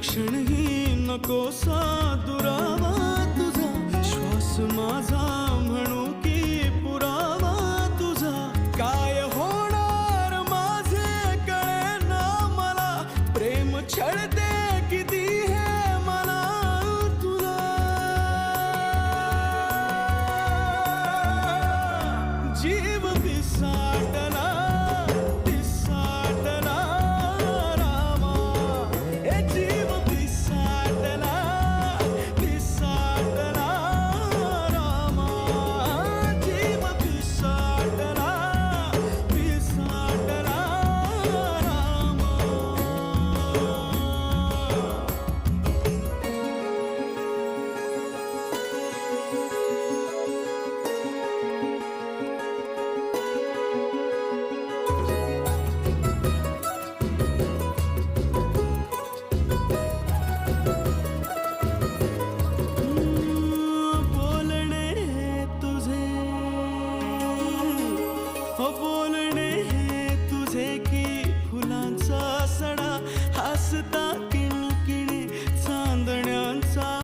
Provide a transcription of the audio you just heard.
क्षणही नकोसा दुरावा तुझा, श्वास माझा म्हणू की पुरावा तुझा. काय होणार माझे कळेना मला, प्रेम छळते किती हे मला तुला. जीव पिसाटला पिसाटला रामा, ए जीव पिसाटला पिसाटला रामा, जीव पिसाटला पिसाटला रामा. बोलणे हे तुझे, बोलणे हे तुझे की फुलांचा सडा, हसता